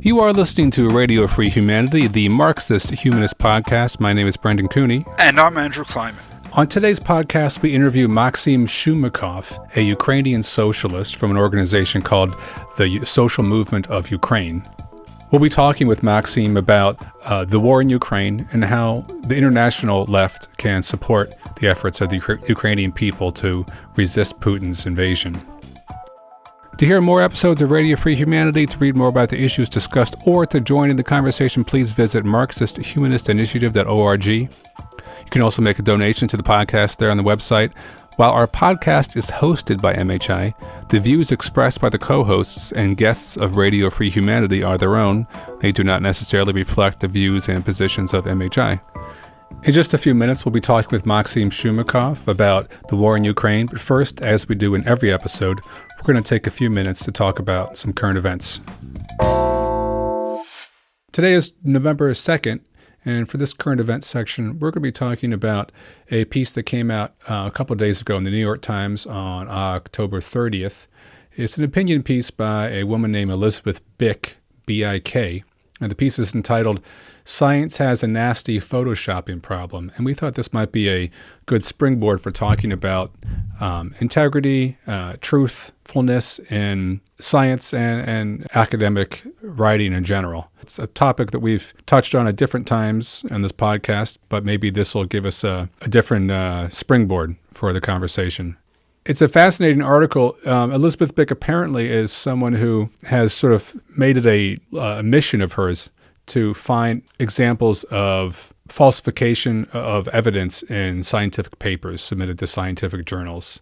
You are listening to Radio Free Humanity, the Marxist-Humanist podcast. My name is Brendan Cooney. And I'm Andrew Kleiman. On today's podcast, we interview Maksym Shumakov, a Ukrainian socialist from an organization called the Social Movement of Ukraine. We'll be talking with Maksym about the war in Ukraine and how the international left can support the efforts of the Ukrainian people to resist Putin's invasion. To hear more episodes of Radio Free Humanity, to read more about the issues discussed, or to join in the conversation, please visit Marxist-Humanist-Initiative.org. You can also make a donation to the podcast there on the website. While our podcast is hosted by MHI, the views expressed by the co-hosts and guests of Radio Free Humanity are their own. They do not necessarily reflect the views and positions of MHI. In just a few minutes, we'll be talking with Maksym Shumakov about the war in Ukraine. But first, as we do in every episode, we're going to take a few minutes to talk about some current events. Today is November 2nd, and for this current events section, we're going to be talking about a piece that came out a couple of days ago in the New York Times on October 30th. It's an opinion piece by a woman named Elizabeth Bick, B-I-K, and the piece is entitled, "Science Has a Nasty Photoshopping Problem." And we thought this might be a good springboard for talking about integrity, truthfulness in science and academic writing in general. It's a topic that we've touched on at different times in this podcast, but maybe this will give us a different springboard for the conversation. It's a fascinating article. Elizabeth Bick apparently is someone who has sort of made it a mission of hers to find examples of falsification of evidence in scientific papers submitted to scientific journals.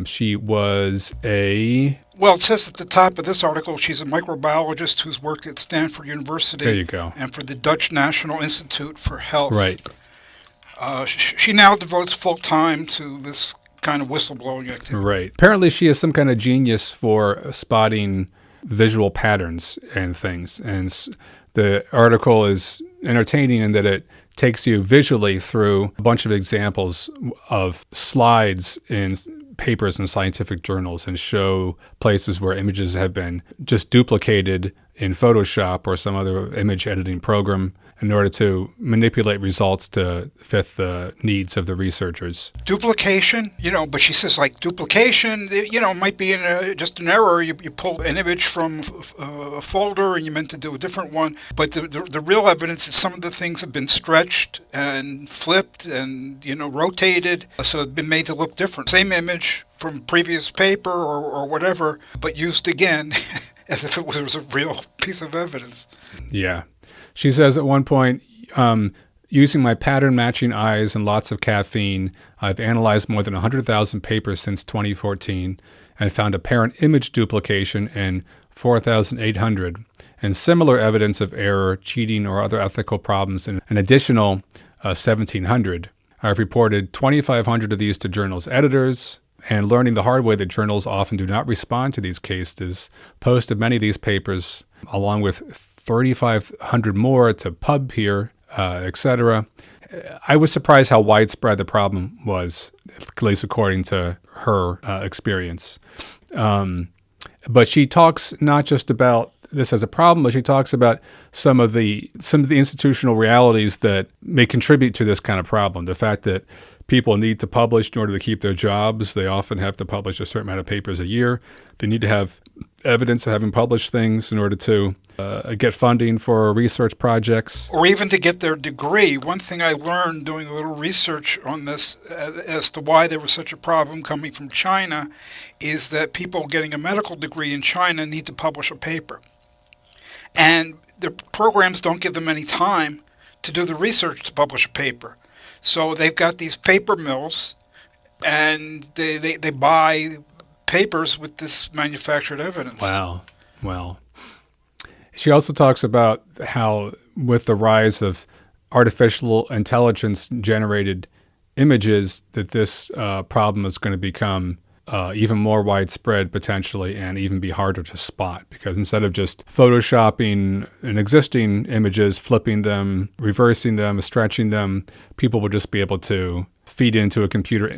She was Well, it says at the top of this article, she's a microbiologist who's worked at Stanford University. There you go. And for the Dutch National Institute for Health. Right. She now devotes full time to this kind of whistleblowing activity. Right. Apparently she has some kind of genius for spotting visual patterns and things. And the article is entertaining in that it takes you visually through a bunch of examples of slides in papers and scientific journals and show places where images have been just duplicated in Photoshop or some other image editing program in order to manipulate results to fit the needs of the researchers. Duplication, but she says duplication, might be just an error. You pull an image from a folder and you meant to do a different one. But the real evidence is some of the things have been stretched and flipped and, rotated. So it's been made to look different. Same image from previous paper or whatever, but used again as if it was a real piece of evidence. Yeah. She says at one point, using my pattern-matching eyes and lots of caffeine, I've analyzed more than 100,000 papers since 2014 and found apparent image duplication in 4,800 and similar evidence of error, cheating, or other ethical problems in an additional 1,700. I've reported 2,500 of these to journals' editors, and learning the hard way that journals often do not respond to these cases, posted many of these papers, along with 3,500 more to PubPeer, etc. I was surprised how widespread the problem was, at least according to her experience. But she talks not just about this as a problem, but she talks about some of the institutional realities that may contribute to this kind of problem. The fact that people need to publish in order to keep their jobs. They often have to publish a certain amount of papers a year. They need to have evidence of having published things in order to get funding for research projects. Or even to get their degree. One thing I learned doing a little research on this as to why there was such a problem coming from China is that people getting a medical degree in China need to publish a paper. And their programs don't give them any time to do the research to publish a paper. So they've got these paper mills, and they buy papers with this manufactured evidence. Wow. Well, she also talks about how with the rise of artificial intelligence-generated images, that this problem is going to become even more widespread potentially and even be harder to spot, because instead of just photoshopping an existing images, flipping them, reversing them, stretching them, people will just be able to feed into a computer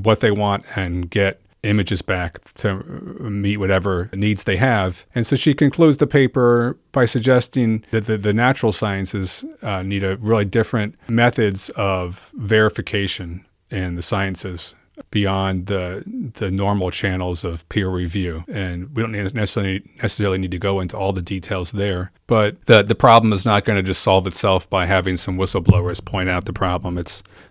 what they want and get images back to meet whatever needs they have. And so she concludes the paper by suggesting that the natural sciences need a really different methods of verification in the sciences beyond the normal channels of peer review. And we don't necessarily need to go into all the details there. But the problem is not going to just solve itself by having some whistleblowers point out the problem.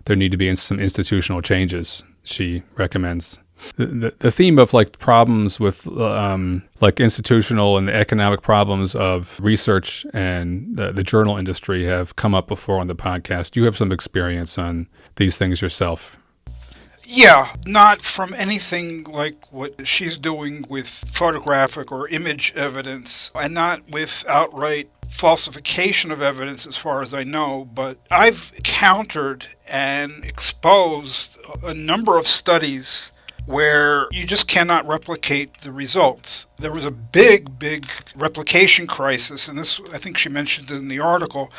There need to be some institutional changes, she recommends. The theme of like problems with like institutional and the economic problems of research and the journal industry have come up before on the podcast. You have some experience on these things yourself. Yeah, not from anything like what she's doing with photographic or image evidence, and not with outright falsification of evidence as far as I know, but I've countered and exposed a number of studies where you just cannot replicate the results. There was a big replication crisis, and this, I think she mentioned in the article,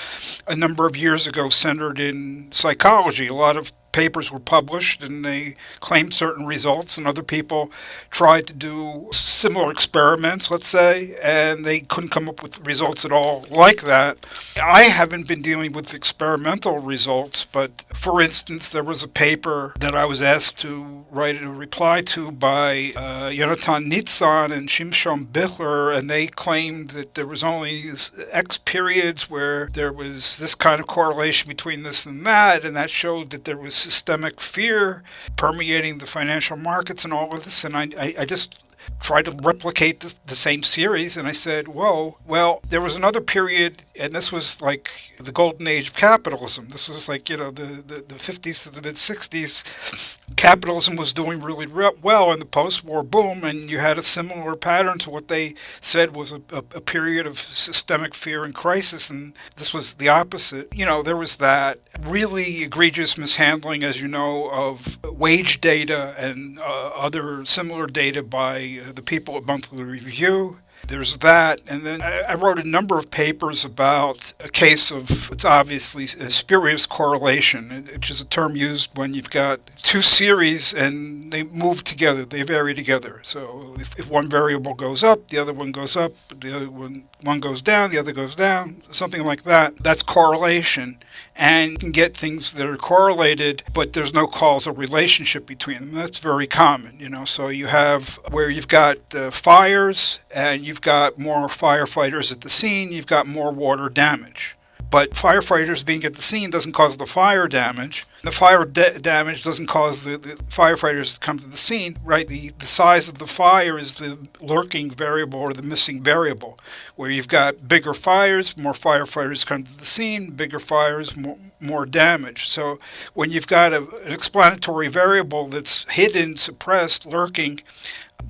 a number of years ago centered in psychology. A lot of papers were published and they claimed certain results, and other people tried to do similar experiments, let's say, and they couldn't come up with results at all like that. I haven't been dealing with experimental results, but for instance, there was a paper that I was asked to write a reply to by Yonatan Nitzan and Shimshon Bichler, and they claimed that there was only X periods where there was this kind of correlation between this and that showed that there was systemic fear permeating the financial markets and all of this. And I just tried to replicate the same series, and I said, whoa, well, there was another period, and this was like the golden age of capitalism. This was like, the 50s to the mid-60s. Capitalism was doing really well in the post-war boom, and you had a similar pattern to what they said was a period of systemic fear and crisis, and this was the opposite. There was that really egregious mishandling, as you know, of wage data and other similar data by the people at Monthly Review. There's that, and then I wrote a number of papers about a case of, it's obviously a spurious correlation, which is a term used when you've got two series and they move together, they vary together. So if one variable goes up, the other one goes up, the other one goes down, the other goes down, something like that. That's correlation. And you can get things that are correlated, but there's no causal relationship between them. That's very common, So you have where you've got fires, and you've got more firefighters at the scene, you've got more water damage. But firefighters being at the scene doesn't cause the fire damage. The fire damage doesn't cause the firefighters to come to the scene, right? The size of the fire is the lurking variable or the missing variable. Where you've got bigger fires, more firefighters come to the scene, bigger fires, more damage. So when you've got an explanatory variable that's hidden, suppressed, lurking,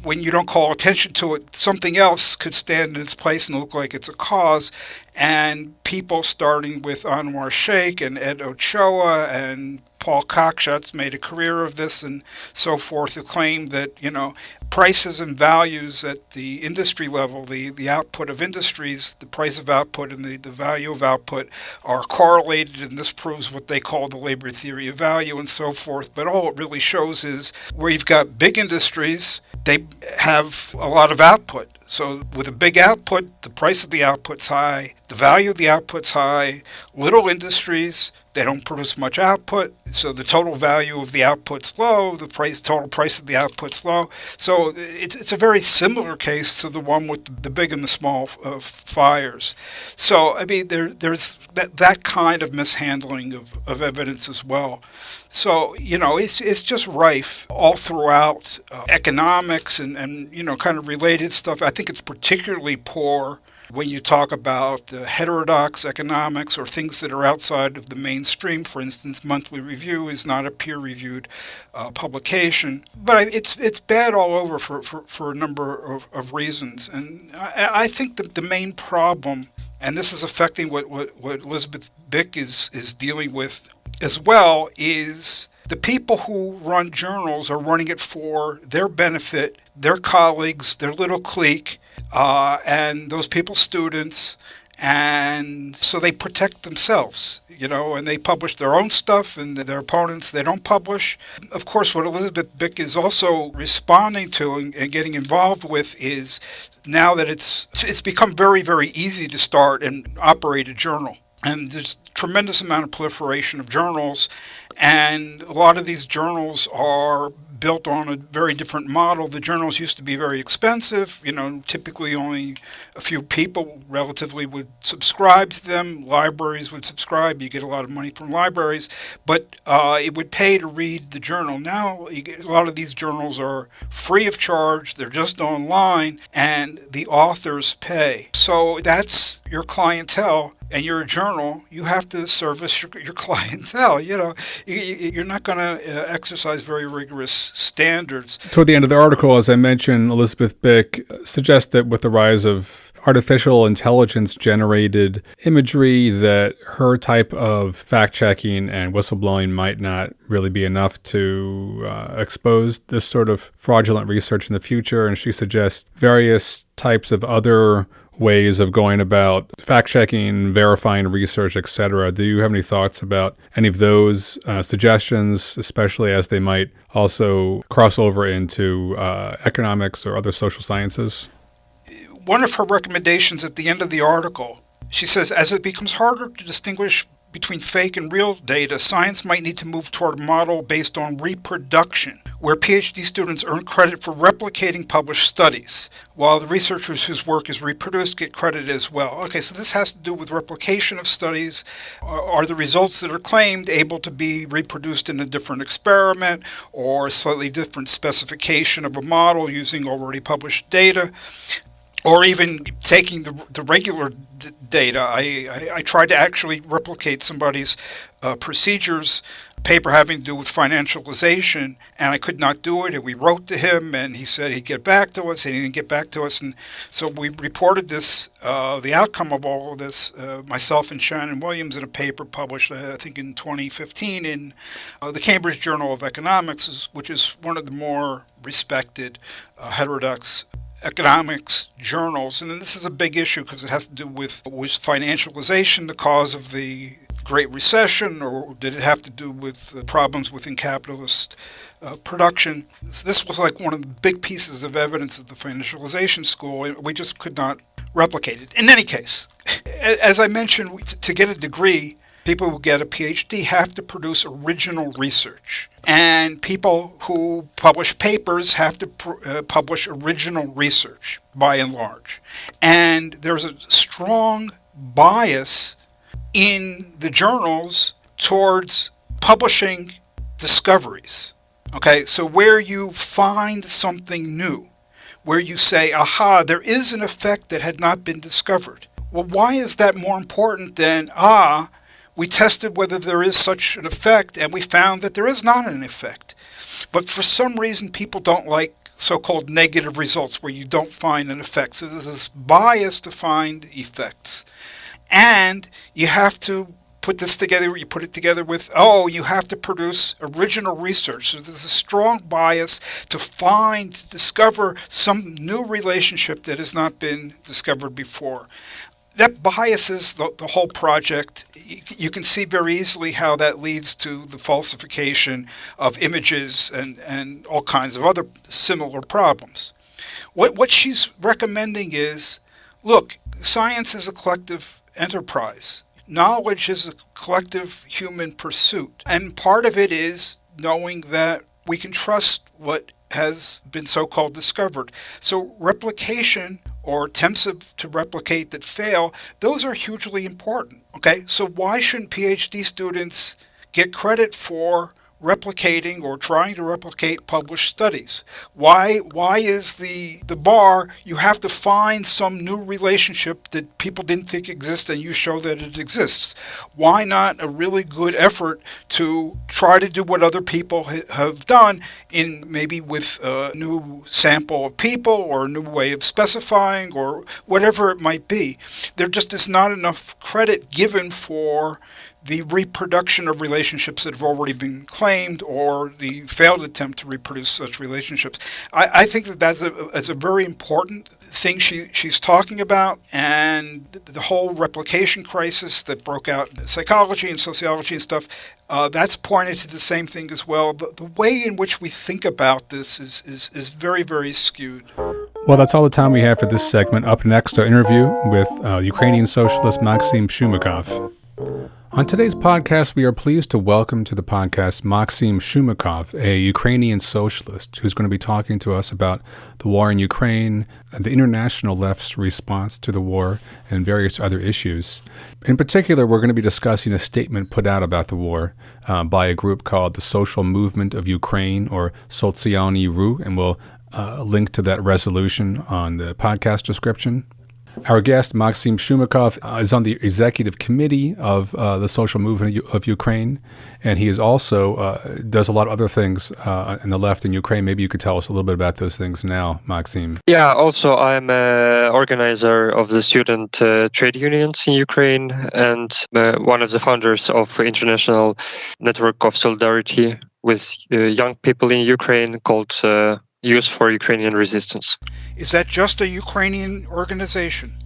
when you don't call attention to it, something else could stand in its place and look like it's a cause. And people starting with Anwar Sheikh and Ed Ochoa and Paul Cockshut's made a career of this and so forth, who claim that, prices and values at the industry level, the output of industries, the price of output and the value of output are correlated, and this proves what they call the labor theory of value and so forth. But all it really shows is where you've got big industries, they have a lot of output. So with a big output, the price of the output's high, the value of the output's high. Little industries, they don't produce much output, so the total value of the output's low, the total price of the output's low. So it's a very similar case to the one with the big and the small fires. So, there's that kind of mishandling of evidence as well. So, it's just rife all throughout economics and kind of related stuff. I think it's particularly poor when you talk about heterodox economics or things that are outside of the mainstream. For instance, Monthly Review is not a peer-reviewed publication. But it's bad all over for a number of reasons. And I think that the main problem, and this is affecting what Elizabeth Bick is dealing with as well, is the people who run journals are running it for their benefit, their colleagues, their little clique, and those people's students, And so they protect themselves, and they publish their own stuff, and their opponents they don't publish. Of course, what Elizabeth Bick is also responding to and getting involved with is now that it's become very, very easy to start and operate a journal. And there's a tremendous amount of proliferation of journals, and a lot of these journals are built on a very different model. The journals used to be very expensive. Typically only a few people relatively would subscribe to them. Libraries would subscribe. You get a lot of money from libraries, but it would pay to read the journal. Now, a lot of these journals are free of charge. They're just online, and the authors pay. So that's your clientele. And you're a journal, you have to service your clientele. You're not going to exercise very rigorous standards. Toward the end of the article, as I mentioned, Elizabeth Bick suggests that with the rise of artificial intelligence-generated imagery, that her type of fact-checking and whistleblowing might not really be enough to expose this sort of fraudulent research in the future. And she suggests various types of other ways of going about fact-checking, verifying research, etc. Do you have any thoughts about any of those suggestions, especially as they might also cross over into economics or other social sciences? One of her recommendations at the end of the article, she says, as it becomes harder to distinguish between fake and real data, science might need to move toward a model based on reproduction, where PhD students earn credit for replicating published studies, while the researchers whose work is reproduced get credit as well. Okay, so this has to do with replication of studies. Are the results that are claimed able to be reproduced in a different experiment or a slightly different specification of a model using already published data? Or even taking the regular data. I tried to actually replicate somebody's procedures, paper having to do with financialization, and I could not do it. And we wrote to him, and he said he'd get back to us, and he didn't get back to us. And so we reported this, the outcome of all of this, myself and Shannon Williams, in a paper published, I think, in 2015 in the Cambridge Journal of Economics, which is one of the more respected heterodox economics journals. And then this is a big issue because it has to do with, was financialization the cause of the Great Recession, or did it have to do with problems within capitalist production? This was like one of the big pieces of evidence of the financialization school, and we just could not replicate it. In any case, as I mentioned, to get a degree, people who get a PhD have to produce original research. And people who publish papers have to publish original research, by and large. And there's a strong bias in the journals towards publishing discoveries. Okay, so where you find something new, where you say, aha, there is an effect that had not been discovered. Well, why is that more important than, we tested whether there is such an effect, and we found that there is not an effect. But for some reason, people don't like so-called negative results where you don't find an effect. So there's this bias to find effects. And you have to put this together, you put it together with, you have to produce original research. So there's a strong bias to discover some new relationship that has not been discovered before. That biases the whole project. You can see very easily how that leads to the falsification of images and all kinds of other similar problems. What she's recommending is, look, science is a collective enterprise. Knowledge is a collective human pursuit. And part of it is knowing that we can trust what has been so-called discovered. So replication or attempts to replicate that fail, those are hugely important. Okay, so why shouldn't PhD students get credit for replicating or trying to replicate published studies? Why is the bar, you have to find some new relationship that people didn't think exists and you show that it exists? Why not a really good effort to try to do what other people have done in maybe with a new sample of people or a new way of specifying or whatever it might be? There just is not enough credit given for the reproduction of relationships that have already been claimed or the failed attempt to reproduce such relationships. I think that that's a very important thing she's talking about, and the whole replication crisis that broke out in psychology and sociology and stuff, that's pointed to the same thing as well. The way in which we think about this is very, very skewed. Well, that's all the time we have for this segment. Up next, our interview with Ukrainian socialist Maksym Shumakov. On today's podcast, we are pleased to welcome to the podcast Maksym Shumakov, a Ukrainian socialist who's going to be talking to us about the war in Ukraine, the international left's response to the war, and various other issues. In particular, we're going to be discussing a statement put out about the war by a group called the Social Movement of Ukraine, or Sotsialnyi Rukh, and we'll link to that resolution on the podcast description. Our guest, Maksym Shumakov, is on the executive committee of the Social Movement of Ukraine, and he is also does a lot of other things in the left in Ukraine. Maybe you could tell us a little bit about those things now, Maksym. Yeah, also I'm an organizer of the student trade unions in Ukraine and one of the founders of International Network of Solidarity with young people in Ukraine called Youth for Ukrainian Resistance. Is that just a Ukrainian organization?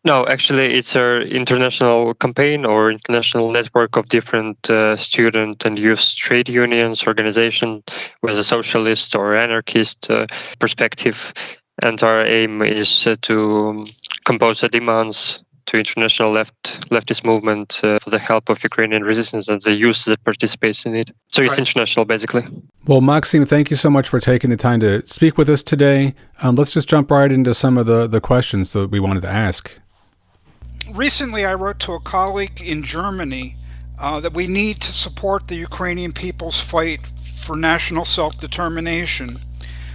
No, actually, it's an international campaign or international network of different student and youth trade unions, organization with a socialist or anarchist perspective. And our aim is to compose the demands to international leftist movement for the help of Ukrainian resistance and the youth that participates in it. So it's international, basically. Well, Maksym, thank you so much for taking the time to speak with us today. Let's just jump right into some of the questions that we wanted to ask. Recently, I wrote to a colleague in Germany that we need to support the Ukrainian people's fight for national self-determination.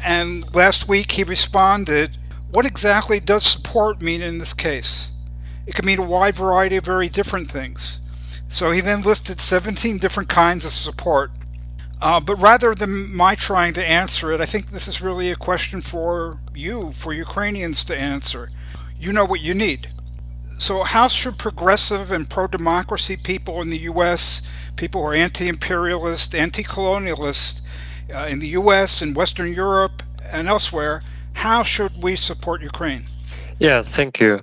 And last week he responded, "What exactly does support mean in this case? It can mean a wide variety of very different things." So he then listed 17 different kinds of support. But rather than my trying to answer it, I think this is really a question for you, for Ukrainians to answer. You know what you need. So how should progressive and pro-democracy people in the U.S., people who are anti-imperialist, anti-colonialist in the U.S. and Western Europe and elsewhere, how should we support Ukraine? Yeah, thank you.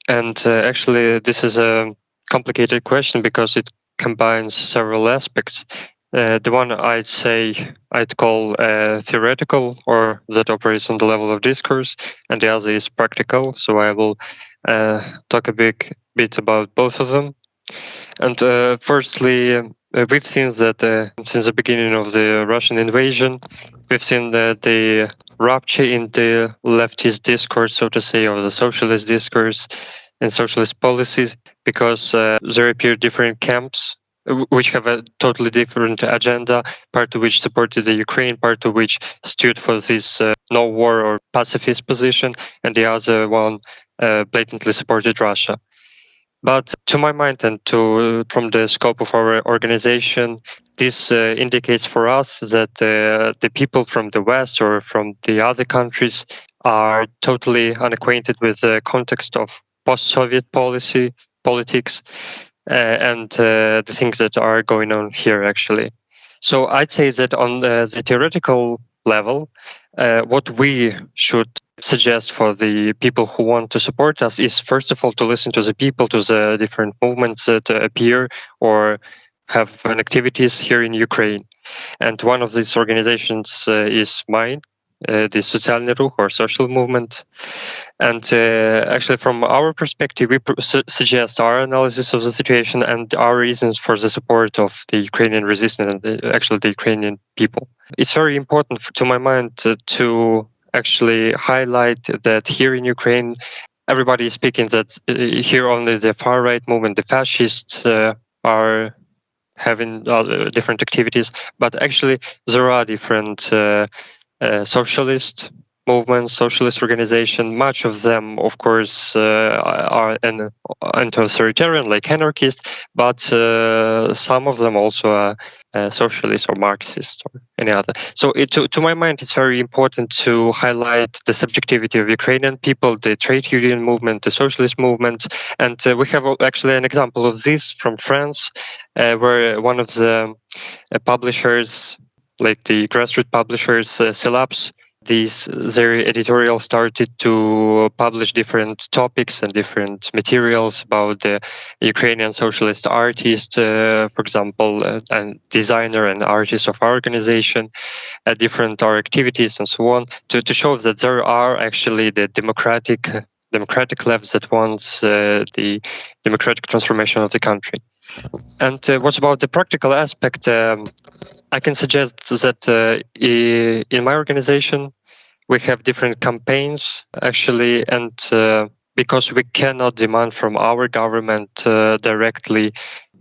And actually, this is a complicated question because it combines several aspects. The one I'd call theoretical, or that operates on the level of discourse, and the other is practical. So I will talk a bit about both of them. And firstly, we've seen that since the beginning of the Russian invasion, we've seen that the rupture in the leftist discourse, so to say, or the socialist discourse and socialist policies, because there appear different camps which have a totally different agenda, part of which supported the Ukraine, part of which stood for this no war or pacifist position, and the other one blatantly supported Russia. But to my mind and from the scope of our organization, this indicates for us that the people from the West or from the other countries are totally unacquainted with the context of post-Soviet politics, and the things that are going on here, actually. So I'd say that on the theoretical level, what we should suggest for the people who want to support us is, first of all, to listen to the people, to the different movements that appear or have activities here in Ukraine. And one of these organizations is mine, the Sotsialnyi Rukh, or social movement. And actually, from our perspective, we suggest our analysis of the situation and our reasons for the support of the Ukrainian resistance and actually the Ukrainian people. It's very important, to my mind, to actually highlight that here in Ukraine, everybody is speaking that here only the far-right movement, the fascists, are having different activities, but actually there are different socialists, movements, socialist organization. Much of them, of course, are anti-authoritarian, like anarchists, but some of them also are socialist or Marxist or any other. So to my mind, it's very important to highlight the subjectivity of Ukrainian people, the trade union movement, the socialist movement. And we have actually an example of this from France, where one of the publishers, like the grassroots publishers, Syllabs, their editorial started to publish different topics and different materials about the Ukrainian socialist artist, for example, and designer and artist of our organization, different our activities and so on, to show that there are actually the democratic left that wants the democratic transformation of the country. And what about the practical aspect? I can suggest that in my organization, we have different campaigns, actually, and because we cannot demand from our government directly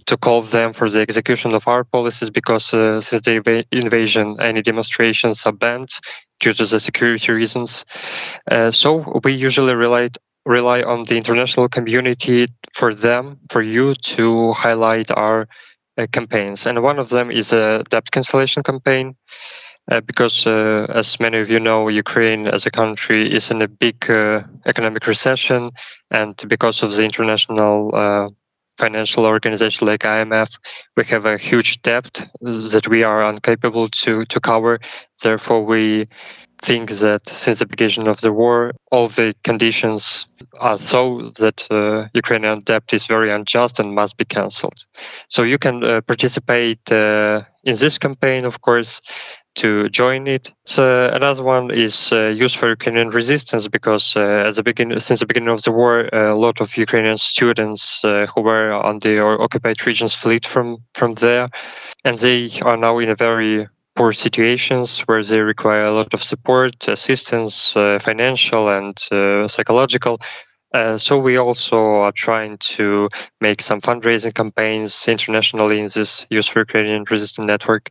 to call them for the execution of our policies, because since the invasion, any demonstrations are banned due to the security reasons. So we usually rely on the international community for you to highlight our campaigns. And one of them is a debt cancellation campaign, because as many of you know, Ukraine as a country is in a big economic recession, and because of the international financial organization like IMF, we have a huge debt that we are incapable to cover. Therefore, we think that since the beginning of the war, all the conditions are so that Ukrainian debt is very unjust and must be cancelled. So you can participate in this campaign, of course, to join it. So another one is Youth for Ukrainian Resistance, because since the beginning of the war, a lot of Ukrainian students who were on the occupied regions fled from there, and they are now in a very poor situations where they require a lot of support, assistance, financial and psychological. So we also are trying to make some fundraising campaigns internationally in this Youth for Ukrainian Resistance network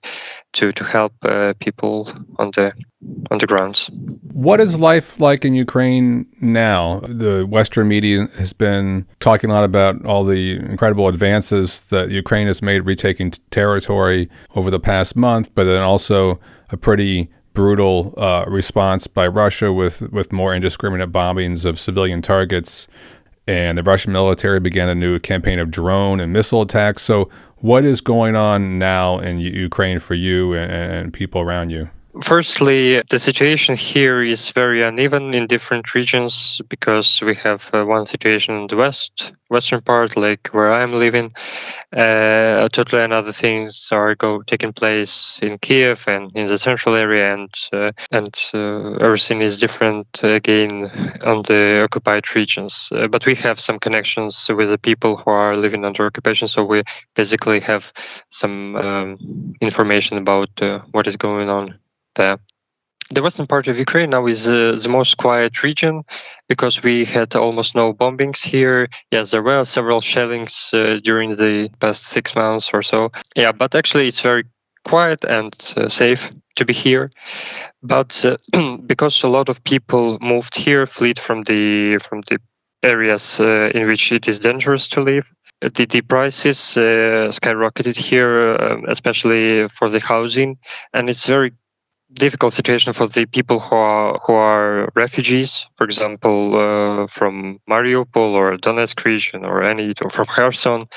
to help people on the grounds. What is life like in Ukraine now? The Western media has been talking a lot about all the incredible advances that Ukraine has made retaking territory over the past month, but then also a pretty brutal response by Russia with more indiscriminate bombings of civilian targets. And the Russian military began a new campaign of drone and missile attacks. So what is going on now in Ukraine for you and people around you? Firstly, the situation here is very uneven in different regions, because we have one situation in the western part, like where I'm living. Totally another things are taking place in Kyiv and in the central area, and everything is different again on the occupied regions. But we have some connections with the people who are living under occupation, so we basically have some information about what is going on there. The western part of Ukraine now is the most quiet region, because we had almost no bombings here. Yes, there were several shellings during the past 6 months or so. Yeah, but actually it's very quiet and safe to be here. But because a lot of people moved here, fled from the areas in which it is dangerous to live, the prices skyrocketed here, especially for the housing, and it's very difficult situation for the people who are refugees, for example, from Mariupol or Donetsk region or from Kherson.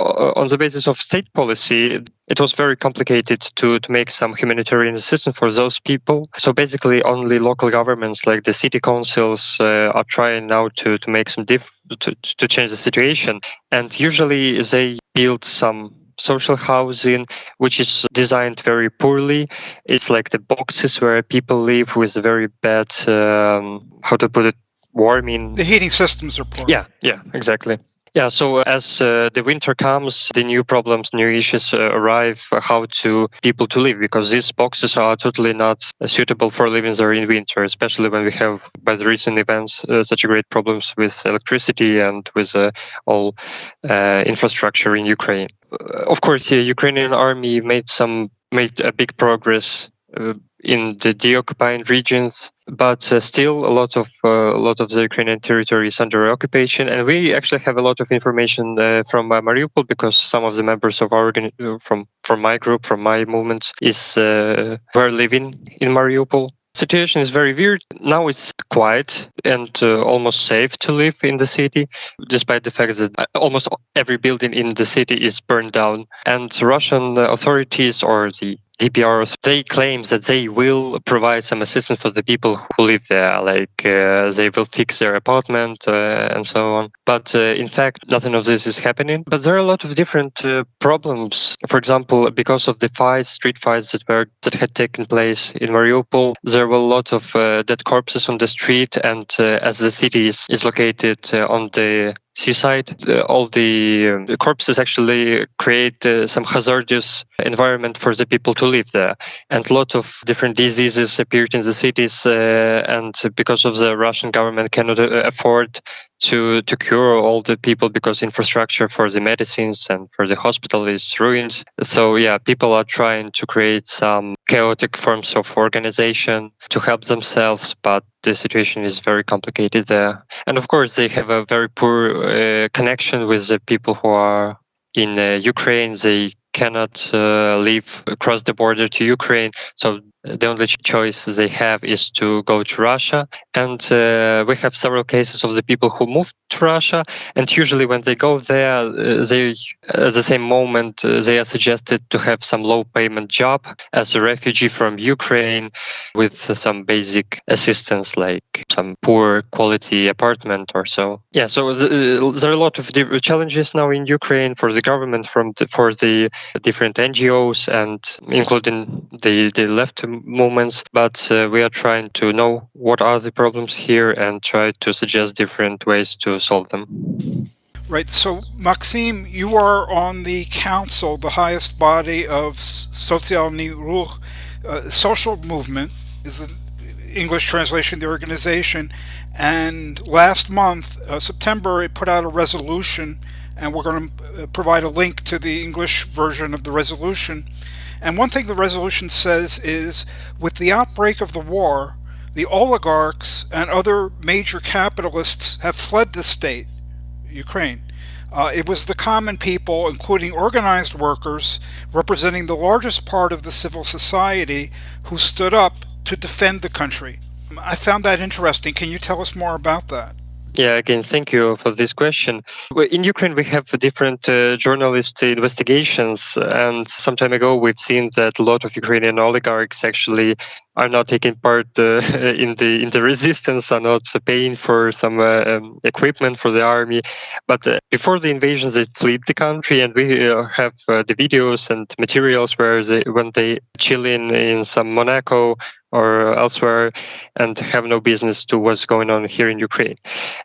On the basis of state policy, it was very complicated to make some humanitarian assistance for those people. So basically, only local governments like the city councils are trying now to make some to change the situation. And usually they build some social housing, which is designed very poorly. It's like the boxes where people live with very bad, how to put it, warming. The heating systems are poor. Yeah, exactly. Yeah, so as the winter comes, the new problems, new issues arrive, how to people to live, because these boxes are totally not suitable for living there in winter, especially when we have, by the recent events, such great problems with electricity and with all infrastructure in Ukraine. Of course, the Ukrainian army made a big progress in the deoccupied regions. But still, a lot of the Ukrainian territory is under occupation, and we actually have a lot of information from Mariupol, because some of the members of our from my group, from my movement, were living in Mariupol. Situation is very weird. Now it's quiet and almost safe to live in the city, despite the fact that almost every building in the city is burned down. And Russian authorities, or the DPR, they claim that they will provide some assistance for the people who live there, like they will fix their apartment and so on. But in fact, nothing of this is happening. But there are a lot of different problems. For example, because of the street fights that had taken place in Mariupol, there were a lot of dead corpses on the street, and as the city is located on the seaside, all the corpses actually create some hazardous environment for the people to live there. And a lot of different diseases appeared in the cities, and because of the Russian government cannot afford to cure all the people, because infrastructure for the medicines and for the hospital is ruined. So yeah, people are trying to create some chaotic forms of organization to help themselves, but the situation is very complicated there. And of course, they have a very poor connection with the people who are in Ukraine. They cannot live across the border to Ukraine, so the only choice they have is to go to Russia. And we have several cases of the people who moved to Russia, and usually when they go there, they at the same moment they are suggested to have some low payment job as a refugee from Ukraine with some basic assistance, like some poor quality apartment or so. Yeah, so there are a lot of challenges now in Ukraine for the government, for the different NGOs, and including the left movements, but we are trying to know what are the problems here and try to suggest different ways to solve them. Right. So, Maksym, you are on the council, the highest body of Sotsialnyi Rukh, social movement is the English translation of the organization. And last month, September, it put out a resolution, and we're going to provide a link to the English version of the resolution. And one thing the resolution says is, with the outbreak of the war, the oligarchs and other major capitalists have fled the state, Ukraine. It was the common people, including organized workers, representing the largest part of the civil society, who stood up to defend the country. I found that interesting. Can you tell us more about that? Yeah, again, thank you for this question. In Ukraine, we have different journalist investigations, and some time ago, we've seen that a lot of Ukrainian oligarchs actually are not taking part in the resistance, are not paying for some equipment for the army. But before the invasion, they fled the country, and we have the videos and materials when they chill in some Monaco or elsewhere and have no business to what's going on here in Ukraine.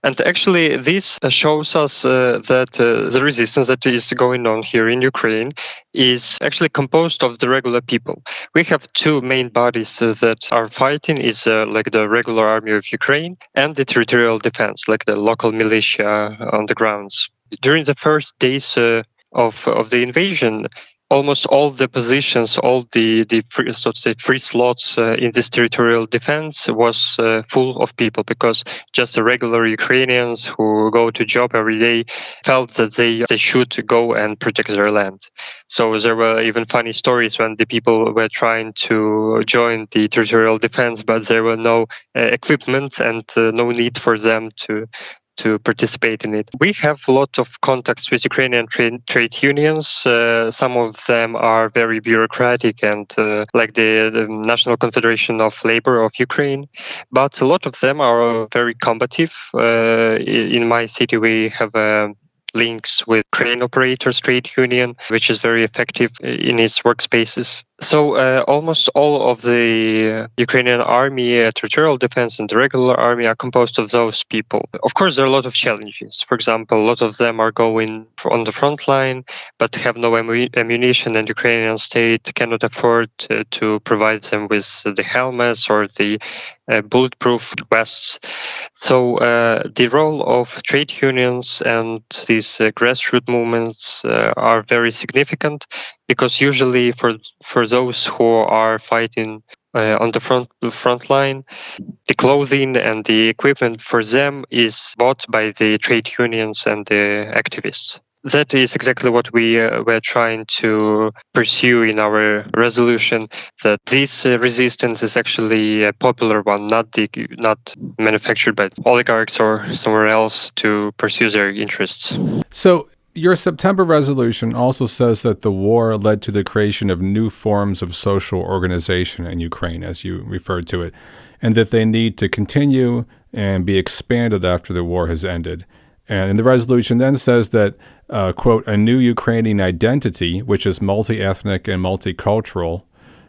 And actually, this shows us that the resistance that is going on here in Ukraine is actually composed of the regular people. We have two main bodies that are fighting, is like the regular army of Ukraine and the territorial defense, like the local militia on the grounds. During the first days of the invasion, almost all the positions, all the free, so to say, free slots in this territorial defense was full of people, because just the regular Ukrainians who go to job every day felt that they should go and protect their land. So there were even funny stories when the people were trying to join the territorial defense, but there were no equipment and no need for them to participate in it. We have a lot of contacts with Ukrainian trade unions. Some of them are very bureaucratic and like the National Confederation of Labor of Ukraine, but a lot of them are very combative. In my city, we have links with crane operators trade union, which is very effective in its workspaces. So almost all of the Ukrainian army, territorial defense and the regular army are composed of those people. Of course, there are a lot of challenges. For example, a lot of them are going on the front line, but have no ammunition, and Ukrainian state cannot afford to provide them with the helmets or the bulletproof vests. So the role of trade unions and these grassroots movements are very significant, because usually for those who are fighting on the front line. The clothing and the equipment for them is bought by the trade unions and the activists. That is exactly what we were trying to pursue in our resolution, that this resistance is actually a popular one, not manufactured by oligarchs or somewhere else to pursue their interests. So your September resolution also says that the war led to the creation of new forms of social organization in Ukraine, as you referred to it, and that they need to continue and be expanded after the war has ended. And the resolution then says that, quote, a new Ukrainian identity, which is multi-ethnic and multicultural,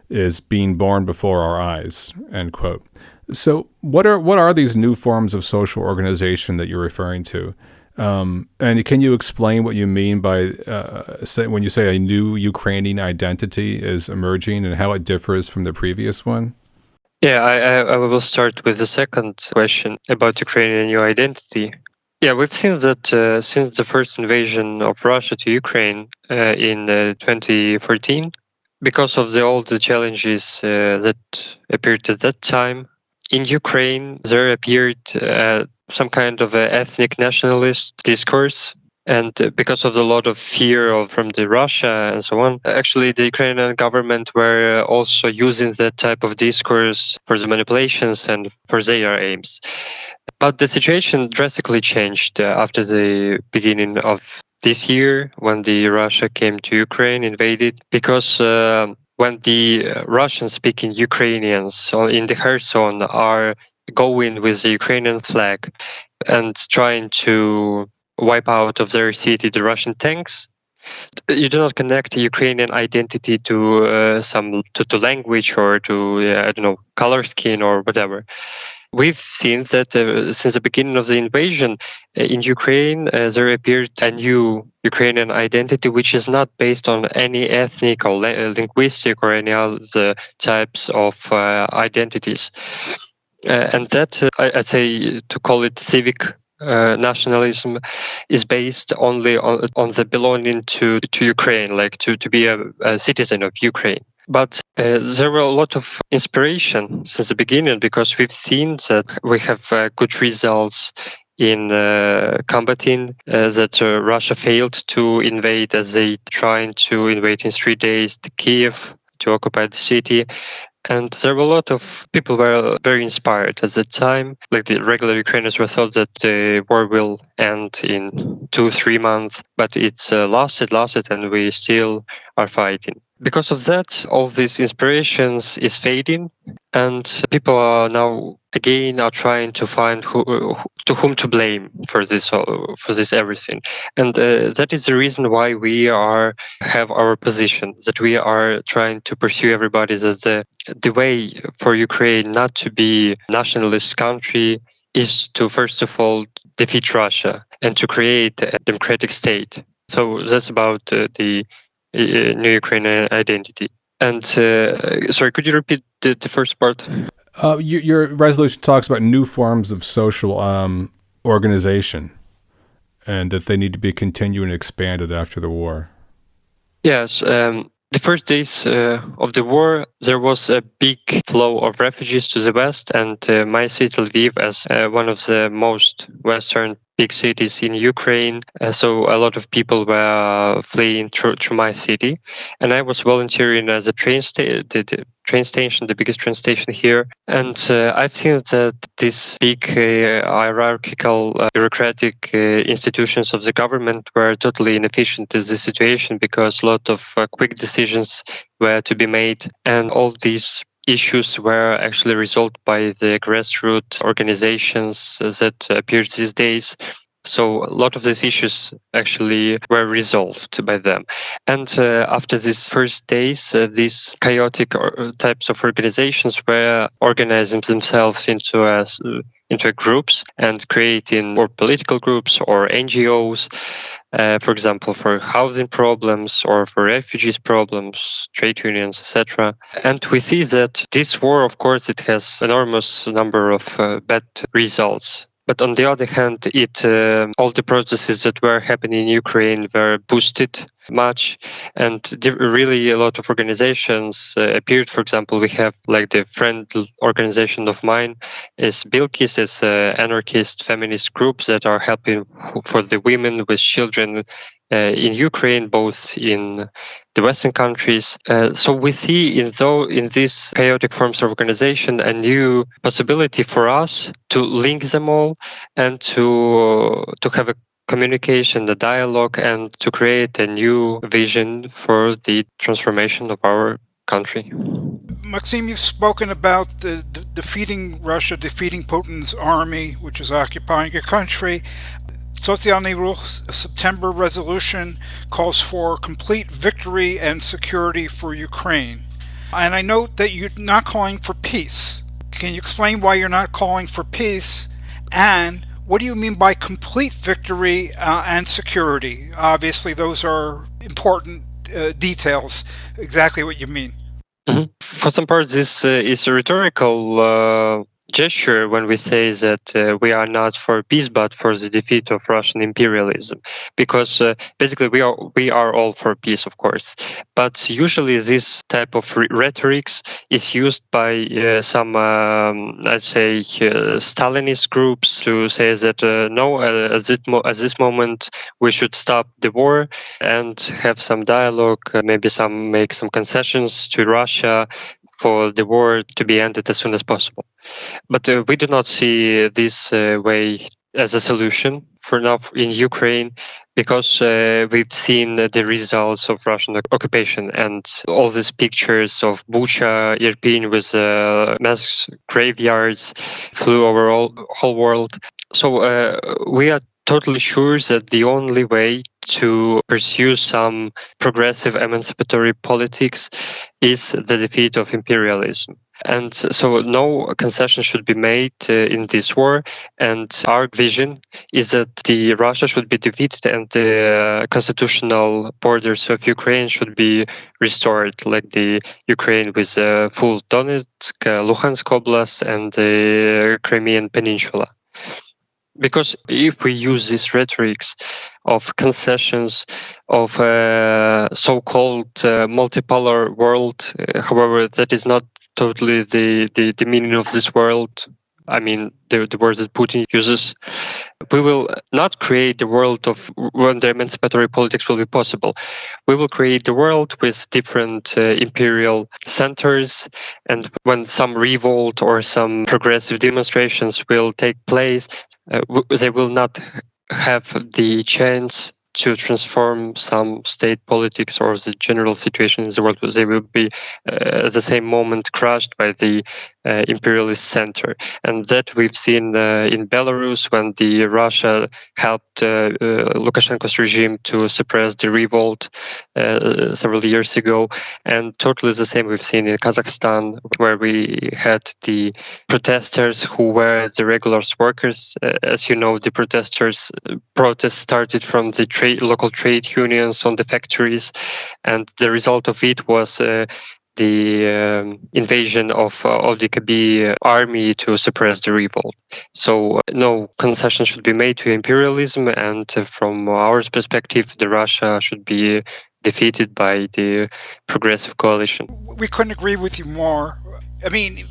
is being born before our eyes, end quote. So what are these new forms of social organization that you're referring to? And can you explain what you mean by when you say a new Ukrainian identity is emerging and how it differs from the previous one? Yeah, I will start with the second question about Ukrainian new identity. Yeah, we've seen that since the first invasion of Russia to Ukraine in 2014, because of all the challenges that appeared at that time, in Ukraine there appeared some kind of ethnic nationalist discourse. And because of a lot of fear from the Russia and so on, actually the Ukrainian government were also using that type of discourse for the manipulations and for their aims. But the situation drastically changed after the beginning of this year, when the Russia came to Ukraine, invaded, because when the Russian-speaking Ukrainians in the Kherson are going with the Ukrainian flag and trying to wipe out of their city the Russian tanks, you do not connect Ukrainian identity to to language or to color skin or whatever. We've seen that since the beginning of the invasion in Ukraine, there appeared a new Ukrainian identity, which is not based on any ethnic or linguistic or any other types of identities. And that, I'd say, to call it civic nationalism, is based only on the belonging to Ukraine, like to be a citizen of Ukraine. But there were a lot of inspiration since the beginning, because we've seen that we have good results in combating that Russia failed to invade, as they tried to invade in 3 days to Kyiv, to occupy the city. And there were a lot of people were very inspired at that time. Like the regular Ukrainians were thought that the war will end in 2-3 months, but it's lasted, and we still are fighting. Because of that, all these inspirations is fading, and people are now again trying to find to whom to blame for this everything. And that is the reason why we have our position, that we are trying to pursue everybody that the way for Ukraine not to be a nationalist country is to first of all defeat Russia and to create a democratic state. So that's about the new Ukrainian identity. And sorry, could you repeat the first part? Your resolution talks about new forms of social organization, and that they need to be continued and expanded after the war. Yes. The first days of the war, there was a big flow of refugees to the west, and my city, Lviv, as one of the most western big cities in Ukraine. So a lot of people were fleeing through my city, and I was volunteering as a train station, the biggest train station here. And I think that these big hierarchical bureaucratic institutions of the government were totally inefficient in this situation, because a lot of quick decisions were to be made, and all these issues were actually resolved by the grassroots organizations that appear these days. So a lot of these issues actually were resolved by them. And after these first days, these chaotic types of organizations were organizing themselves into groups and creating or political groups or NGOs, for example, for housing problems or for refugees problems, trade unions, etc. And we see that this war, of course, it has enormous number of bad results. But on the other hand, all the processes that were happening in Ukraine were boosted much. And really a lot of organizations appeared. For example, we have like the friend organization of mine is Bilkis, is anarchist feminist groups that are helping for the women with children in Ukraine, both in the Western countries. So we see in these chaotic forms of organization a new possibility for us to link them all and to have a communication, the dialogue, and to create a new vision for the transformation of our country. Maksym, you've spoken about defeating Russia, defeating Putin's army, which is occupying a country. Sotsialnyi Rukh's September resolution calls for complete victory and security for Ukraine. And I note that you're not calling for peace. Can you explain why you're not calling for peace? And what do you mean by complete victory and security? Obviously, those are important details. Exactly what you mean. Mm-hmm. For some parts, this is a rhetorical gesture when we say that we are not for peace but for the defeat of Russian imperialism, because basically we are all for peace, of course, but usually this type of rhetorics is used by some I'd say Stalinist groups to say that no, at this moment we should stop the war and have some dialogue, maybe make some concessions to Russia for the war to be ended as soon as possible. But we do not see this way as a solution for now in Ukraine, because we've seen the results of Russian occupation and all these pictures of Bucha, Irpin with mass graveyards flew over whole world. So we are totally sure that the only way to pursue some progressive emancipatory politics is the defeat of imperialism. And so no concession should be made in this war. And our vision is that Russia should be defeated and the constitutional borders of Ukraine should be restored, like the Ukraine with full Donetsk, Luhansk Oblast, and the Crimean Peninsula. Because if we use these rhetorics of concessions, of so-called multipolar world, however, that is not totally the meaning of this world. I mean, the word that Putin uses. We will not create the world of when the emancipatory politics will be possible. We will create the world with different imperial centers, and when some revolt or some progressive demonstrations will take place, they will not have the chance to transform some state politics or the general situation in the world. They will be at the same moment crushed by the imperialist center. And that we've seen in Belarus when the Russia helped Lukashenko's regime to suppress the revolt several years ago. And totally the same we've seen in Kazakhstan, where we had the protesters who were the regular workers. As you know, the protests started from the local trade unions on the factories, and the result of it was the invasion of the Kyiv army to suppress the revolt. So no concession should be made to imperialism, and from our perspective, the Russia should be defeated by the progressive coalition. We couldn't agree with you more. I mean,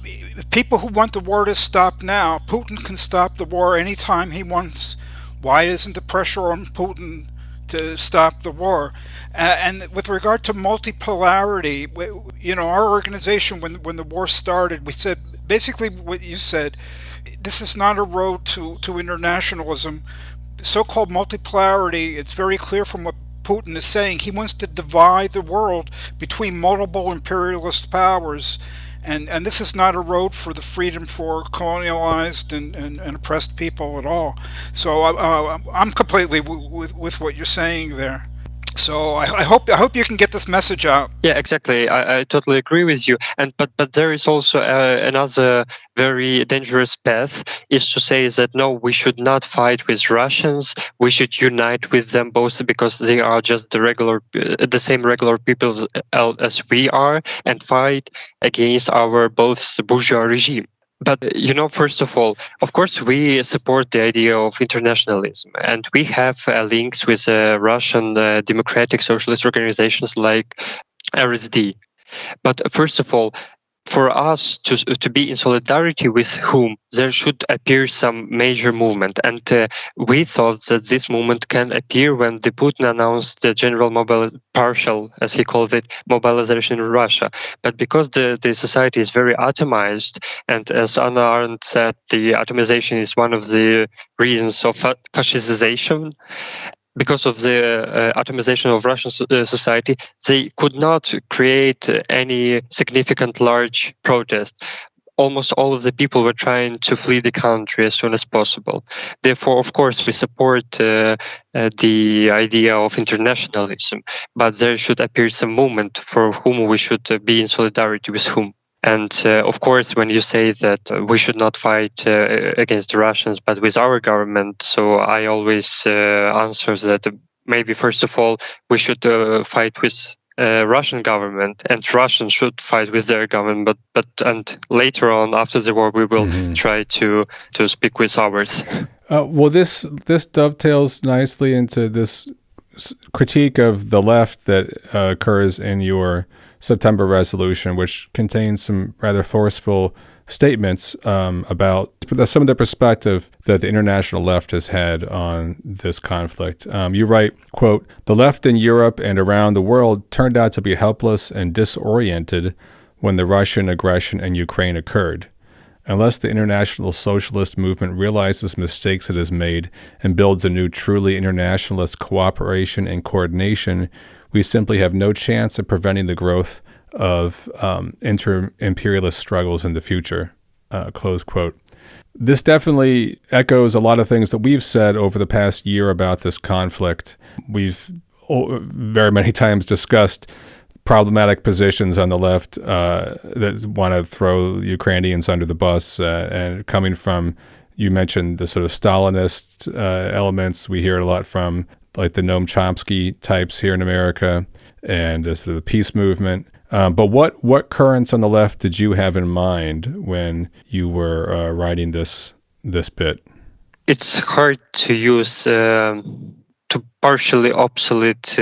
people who want the war to stop now, Putin can stop the war anytime he wants. Why isn't the pressure on Putin to stop the war? And with regard to multipolarity, our organization, when the war started, we said basically what you said. This is not a road to internationalism. So-called multipolarity, it's very clear from what Putin is saying. He wants to divide the world between multiple imperialist powers. And this is not a road for the freedom for colonialized and oppressed people at all. So I'm completely with what you're saying there. So I hope you can get this message out. Yeah, exactly. I totally agree with you. But there is also another very dangerous path, is to say that no, we should not fight with Russians. We should unite with them both because they are just the same regular people as we are, and fight against our both bourgeois regime. But, first of all, of course, we support the idea of internationalism, and we have links with Russian democratic-socialist organizations like RSD. But first of all, for us to be in solidarity with whom, there should appear some major movement. And we thought that this movement can appear when the Putin announced the general partial, as he called it, mobilization in Russia. But because the society is very atomized, and as Anna Arendt said, the atomization is one of the reasons of fascization. Because of the atomization of Russian society, they could not create any significant large protest. Almost all of the people were trying to flee the country as soon as possible. Therefore, of course, we support the idea of internationalism, but there should appear some movement for whom we should be in solidarity with whom. And of course, when you say that we should not fight against the Russians, but with our government, so I always answer that maybe first of all we should fight with Russian government, and Russians should fight with their government. But and later on, after the war, we will try to speak with ours. Well, this dovetails nicely into this critique of the left that occurs in your September resolution, which contains some rather forceful statements about some of the perspective that the international left has had on this conflict. You write, quote, "The left in Europe and around the world turned out to be helpless and disoriented when the Russian aggression in Ukraine occurred. Unless the international socialist movement realizes mistakes it has made and builds a new truly internationalist cooperation and coordination, we simply have no chance of preventing the growth of inter-imperialist struggles in the future," close quote. This definitely echoes a lot of things that we've said over the past year about this conflict. We've very many times discussed problematic positions on the left that want to throw Ukrainians under the bus, and coming from, you mentioned the sort of Stalinist elements. We hear it a lot from like the Noam Chomsky types here in America, and sort of the peace movement. But what currents on the left did you have in mind when you were writing this bit? It's hard to use to partially obsolete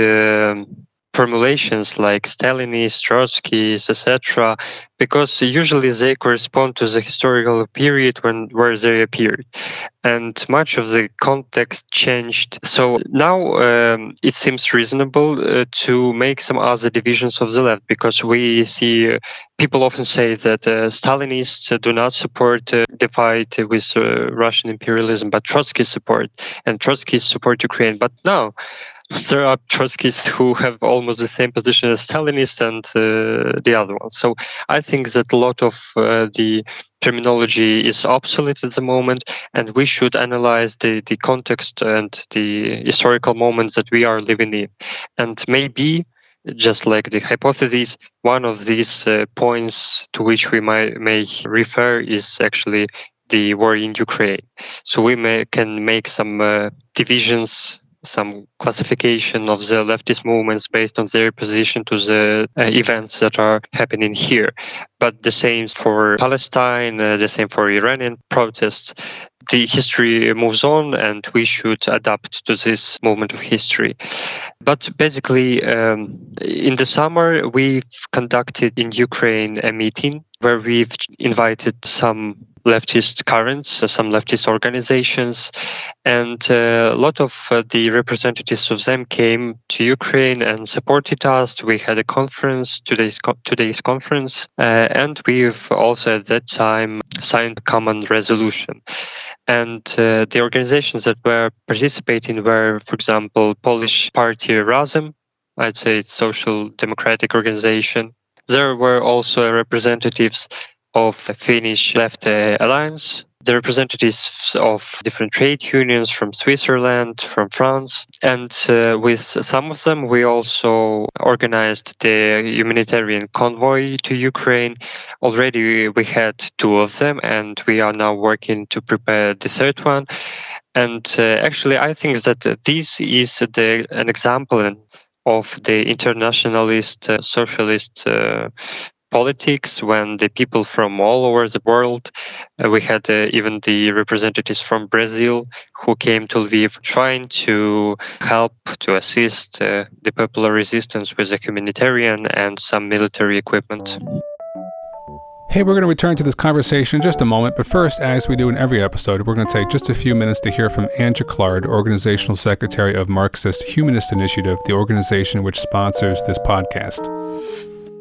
formulations like Stalinist, Trotskyists, etc., because usually they correspond to the historical period where they appeared, and much of the context changed. So now it seems reasonable to make some other divisions of the left, because we see people often say that Stalinists do not support the fight with Russian imperialism, but Trotskyists support, and Trotskyists support Ukraine. But now there are Trotskyists who have almost the same position as Stalinists and the other ones. So I think that a lot of the terminology is obsolete at the moment, and we should analyze the context and the historical moments that we are living in. And maybe, just like the hypothesis, one of these points to which we may refer is actually the war in Ukraine. So we can make some divisions, some classification of the leftist movements based on their position to the events that are happening here. But the same for Palestine, the same for Iranian protests. The history moves on, and we should adapt to this moment of history. But basically, in the summer, we've conducted in Ukraine a meeting where we've invited some leftist currents, some leftist organizations, and a lot of the representatives of them came to Ukraine and supported us. We had a conference, today's conference, and we've also at that time signed a common resolution. And the organizations that were participating were, for example, Polish party Razem, I'd say it's social democratic organization. There were also representatives of Finnish Left Alliance, the representatives of different trade unions from Switzerland, from France, and with some of them we also organized the humanitarian convoy to Ukraine. Already we had 2 of them, and we are now working to prepare the 3rd one. And actually I think that this is an example of the internationalist socialist politics when the people from all over the world, we had even the representatives from Brazil who came to Lviv trying to help to assist the popular resistance with the humanitarian and some military equipment. Hey, we're going to return to this conversation in just a moment, but first, as we do in every episode, we're going to take just a few minutes to hear from Anja Klard, Organizational Secretary of Marxist-Humanist Initiative, the organization which sponsors this podcast.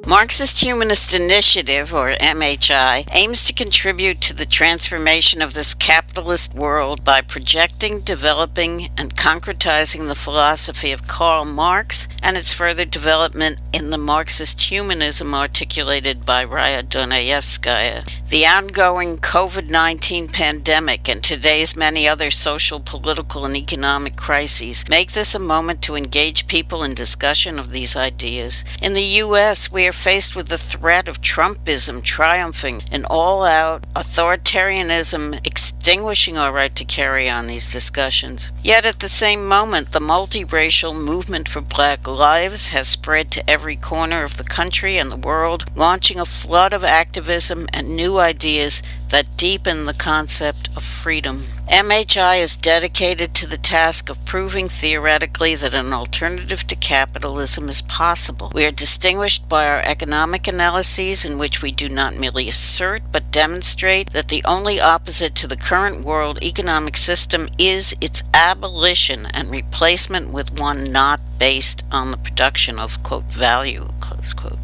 Marxist-Humanist Initiative, or MHI, aims to contribute to the transformation of this capitalist world by projecting, developing, and concretizing the philosophy of Karl Marx and its further development in the Marxist humanism articulated by Raya Dunayevskaya. The ongoing COVID-19 pandemic and today's many other social, political, and economic crises make this a moment to engage people in discussion of these ideas. In the U.S., we are faced with the threat of Trumpism triumphing and all-out authoritarianism extinguishing our right to carry on these discussions. Yet at the same moment, the multiracial movement for Black lives has spread to every corner of the country and the world, launching a flood of activism and new ideas that deepen the concept of freedom. MHI is dedicated to the task of proving theoretically that an alternative to capitalism is possible. We are distinguished by our economic analyses in which we do not merely assert but demonstrate that the only opposite to the current world economic system is its abolition and replacement with one not based on the production of, quote, value, close quote.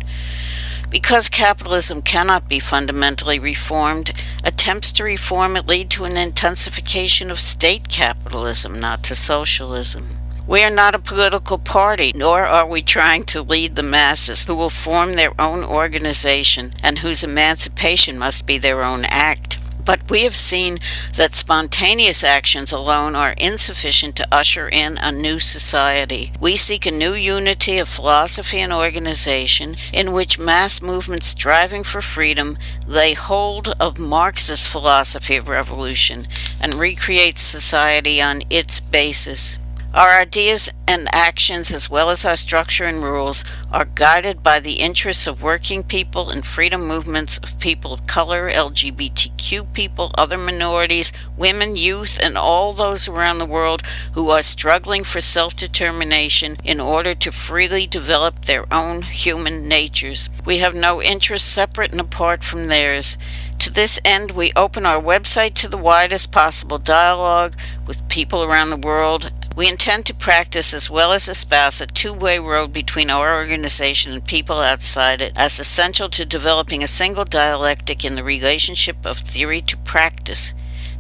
Because capitalism cannot be fundamentally reformed, attempts to reform it lead to an intensification of state capitalism, not to socialism. We are not a political party, nor are we trying to lead the masses who will form their own organization and whose emancipation must be their own act. But we have seen that spontaneous actions alone are insufficient to usher in a new society. We seek a new unity of philosophy and organization in which mass movements striving for freedom lay hold of Marxist philosophy of revolution and recreate society on its basis. Our ideas and actions, as well as our structure and rules, are guided by the interests of working people and freedom movements of people of color, LGBTQ people, other minorities, women, youth, and all those around the world who are struggling for self-determination in order to freely develop their own human natures. We have no interests separate and apart from theirs. To this end, we open our website to the widest possible dialogue with people around the world. We intend to practice as well as espouse a two-way road between our organization and people outside it as essential to developing a single dialectic in the relationship of theory to practice,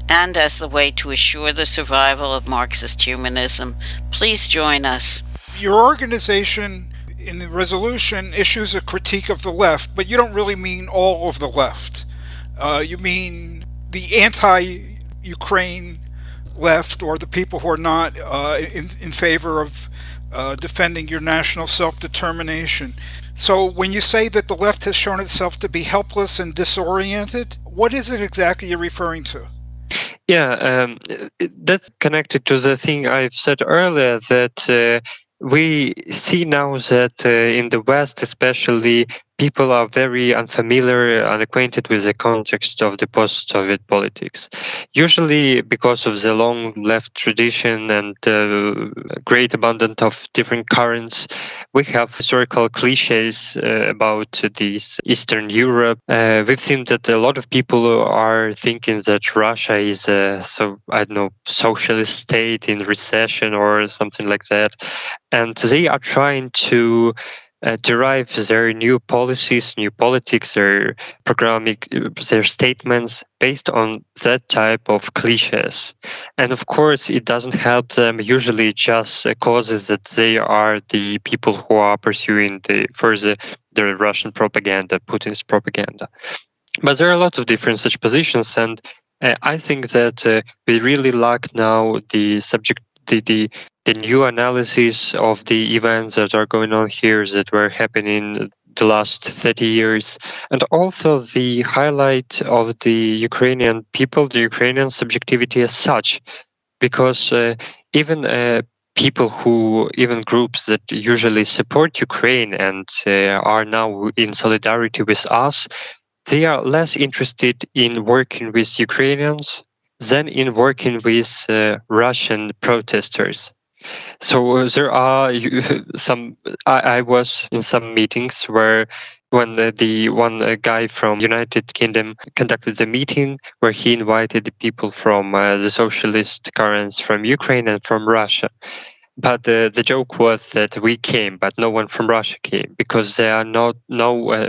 and as the way to assure the survival of Marxist humanism. Please join us. Your organization in the resolution issues a critique of the left, but you don't really mean all of the left. You mean the anti-Ukraine left, or the people who are not in favor of defending your national self-determination. So when you say that the left has shown itself to be helpless and disoriented, what is it exactly you're referring to? Yeah, that's connected to the thing I've said earlier, that we see now that in the West especially, people are very unfamiliar, unacquainted with the context of the post-Soviet politics. Usually because of the long left tradition and great abundance of different currents, we have historical cliches about this Eastern Europe. We've seen that a lot of people are thinking that Russia is a, socialist state in recession or something like that. And they are trying to derive their new policies, new politics, their their statements based on that type of cliches. And of course, it doesn't help them. Usually it just causes that they are the people who are pursuing the Russian propaganda, Putin's propaganda. But there are a lot of different such positions, and I think that we really lack now the new analysis of the events that are going on here that were happening the last 30 years, and also the highlight of the Ukrainian people, the Ukrainian subjectivity as such, because even people who, even groups that usually support Ukraine and are now in solidarity with us, they are less interested in working with Ukrainians than in working with Russian protesters. So there are some. I was in some meetings where when the one guy from United Kingdom conducted the meeting where he invited the people from the socialist currents from Ukraine and from Russia. But the joke was that we came, but no one from Russia came because there are no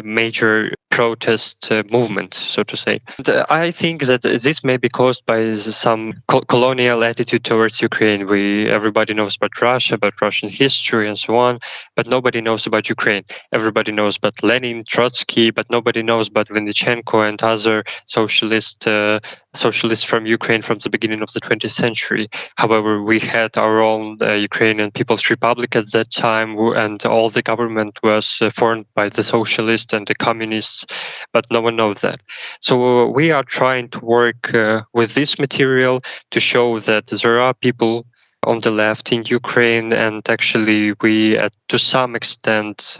major protest movement, so to say. And, I think that this may be caused by some colonial attitude towards Ukraine. Everybody knows about Russia, about Russian history, and so on, but nobody knows about Ukraine. Everybody knows about Lenin, Trotsky, but nobody knows about Vinnychenko and other socialists from Ukraine from the beginning of the 20th century. However, we had our own Ukrainian People's Republic at that time, and all the government was formed by the socialists and the communists, but no one knows that. So we are trying to work with this material to show that there are people on the left in Ukraine, and actually we, to some extent,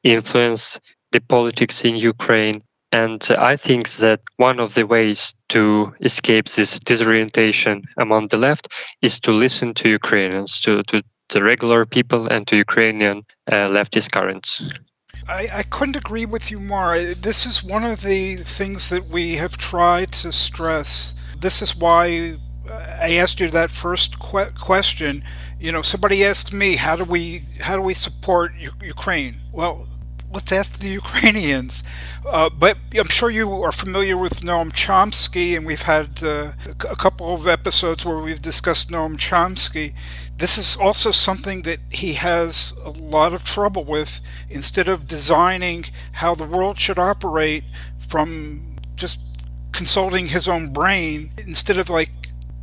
influence the politics in Ukraine. And I think that one of the ways to escape this disorientation among the left is to listen to Ukrainians, to the regular people and to Ukrainian leftist currents. I couldn't agree with you more. This is one of the things that we have tried to stress. This is why I asked you that first question. You know, somebody asked me, how do we support Ukraine? Well, let's ask the Ukrainians. But I'm sure you are familiar with Noam Chomsky, and we've had a couple of episodes where we've discussed Noam Chomsky. This is also something that he has a lot of trouble with. Instead of designing how the world should operate from just consulting his own brain, instead of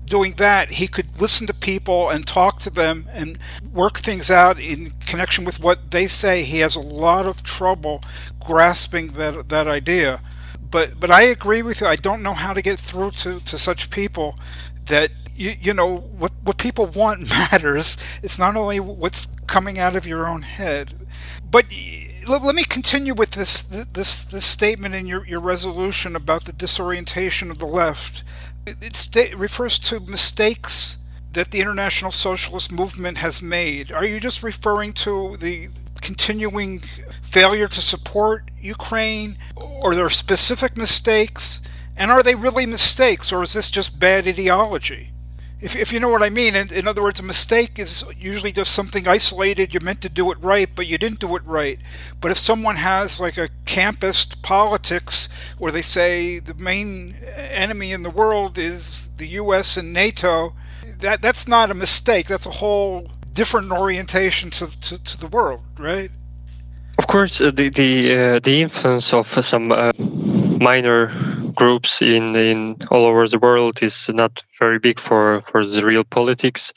doing that, he could listen to people and talk to them and work things out in connection with what they say. He has a lot of trouble grasping that idea. But I agree with you. I don't know how to get through to such people that you know what people want matters. It's not only what's coming out of your own head. But let me continue with this statement in your resolution about the disorientation of the left. It refers to mistakes that the international socialist movement has made. Are you just referring to the continuing failure to support Ukraine, or are there specific mistakes? And are they really mistakes, or is this just bad ideology? If you know what I mean. In other words, a mistake is usually just something isolated. You're meant to do it right, but you didn't do it right. But if someone has like a campist politics where they say the main enemy in the world is the US and NATO, that's not a mistake. That's a whole different orientation to the world, right? Of course, the influence of some minor groups in all over the world is not very big for the real politics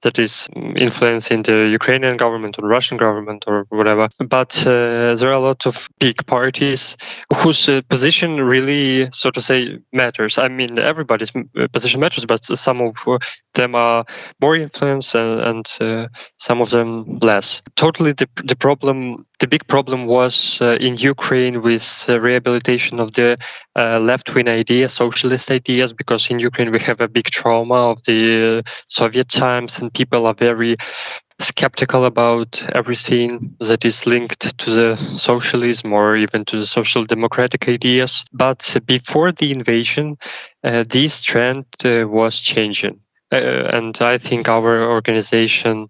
that is influencing the Ukrainian government or Russian government or whatever. But there are a lot of big parties whose position really, so to say, matters. I mean, everybody's position matters, but some of them are more influenced and some of them less. Totally, the big problem was in Ukraine with rehabilitation of the left-wing ideas, socialist ideas, because in Ukraine we have a big trauma of the Soviet times, and people are very skeptical about everything that is linked to the socialism or even to the social democratic ideas. But before the invasion, this trend was changing. And I think our organization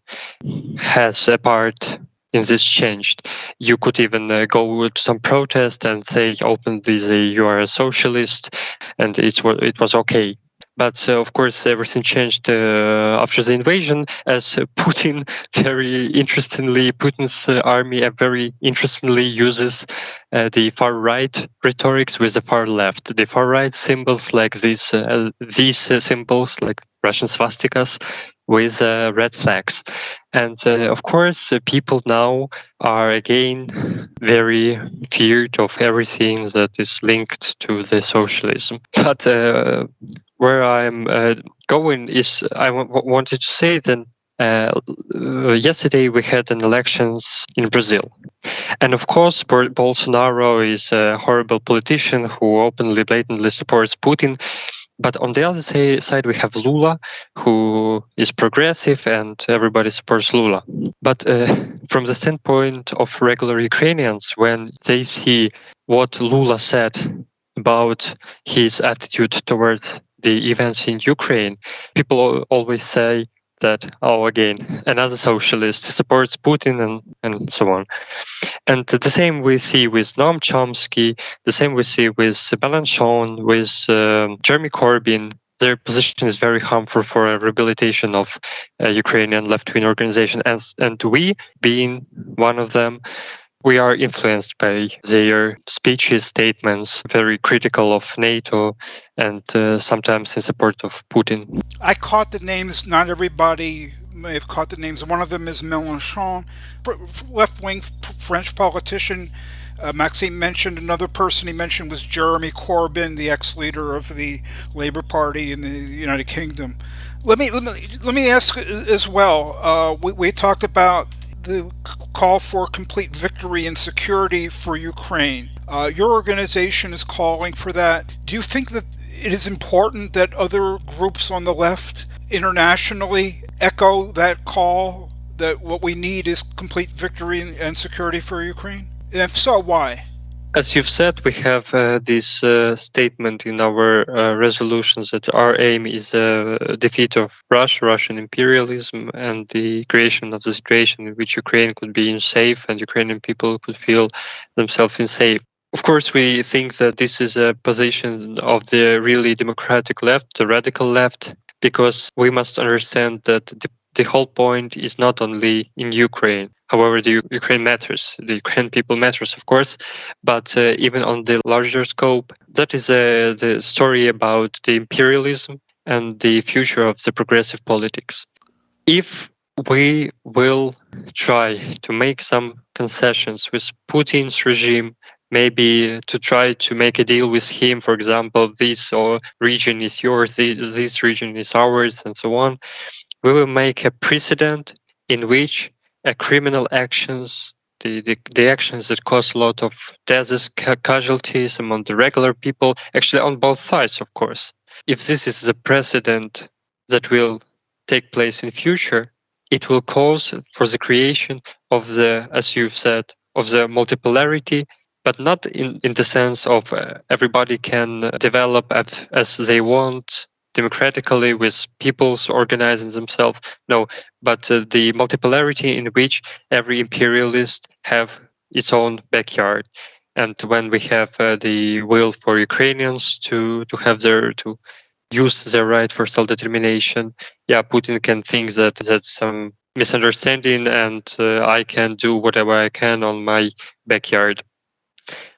has a part in this changed. You could even go to some protest and say openly you are a socialist, and it was okay. But of course, everything changed after the invasion, as Putin's army very interestingly uses the far right rhetorics with the far left. The far right symbols like these symbols like Russian swastikas with red flags. And of course, people now are again very feared of everything that is linked to the socialism. But where I'm going is I wanted to say that Yesterday we had an elections in Brazil. And of course, Bolsonaro is a horrible politician who openly, blatantly supports Putin. But on the other side, we have Lula, who is progressive, and everybody supports Lula. But from the standpoint of regular Ukrainians, when they see what Lula said about his attitude towards the events in Ukraine, people always say that, oh, again, another socialist supports Putin and so on. And the same we see with Noam Chomsky, the same we see with Mélenchon, with Jeremy Corbyn. Their position is very harmful for a rehabilitation of Ukrainian left-wing organization. And we, being one of them, we are influenced by their speeches, statements, very critical of NATO, and sometimes in support of Putin. I caught the names, not everybody may have caught the names. One of them is Mélenchon, left-wing French politician. Maxime mentioned another person he mentioned was Jeremy Corbyn, the ex-leader of the Labour Party in the United Kingdom. Let me ask as well. We talked about the call for complete victory and security for Ukraine. Your organization is calling for that. Do you think that it is important that other groups on the left internationally echo that call, that what we need is complete victory and security for Ukraine? And if so, why? As you've said, we have this statement in our resolutions that our aim is the defeat of Russia, Russian imperialism, and the creation of the situation in which Ukraine could be safe and Ukrainian people could feel themselves safe. Of course, we think that this is a position of the really democratic left, the radical left, because we must understand that the whole point is not only in Ukraine. However, the Ukraine matters. The Ukrainian people matters, of course, but even on the larger scope, that is the story about the imperialism and the future of the progressive politics. If we will try to make some concessions with Putin's regime, maybe to try to make a deal with him, for example, this region is yours, this region is ours, and so on, we will make a precedent in which criminal actions, the actions that cause a lot of deaths, casualties among the regular people, actually on both sides, of course. If this is the precedent that will take place in future, it will cause for the creation of the, as you've said, of the multipolarity, but not in the sense of everybody can develop as they want, democratically with peoples organizing themselves. No, but the multipolarity in which every imperialist have its own backyard. And when we have the will for Ukrainians to use their right for self-determination, Putin can think that that's some misunderstanding and I can do whatever I can on my backyard.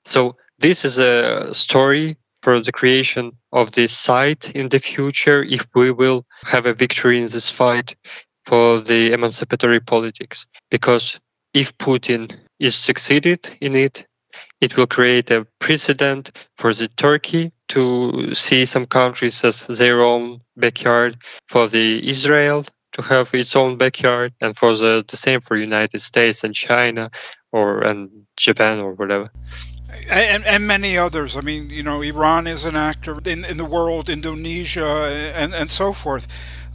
So this is a story for the creation of this site in the future if we will have a victory in this fight for the emancipatory politics. Because if Putin is succeeded in it, it will create a precedent for the Turkey to see some countries as their own backyard, for the Israel to have its own backyard, and for the same for United States and China and Japan or whatever. And many others. I mean, Iran is an actor in the world, Indonesia, and so forth.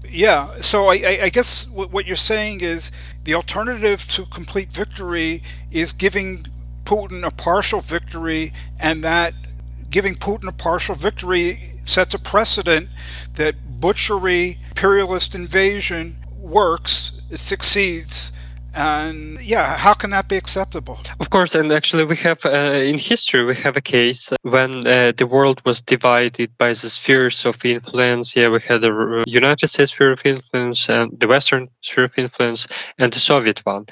Yeah, so I guess what you're saying is the alternative to complete victory is giving Putin a partial victory, and that giving Putin a partial victory sets a precedent that butchery, imperialist invasion works, it succeeds. And how can that be acceptable? Of course, and actually we have in history we have a case when the world was divided by the spheres of influence. We had the United States sphere of influence and the Western sphere of influence and the Soviet one.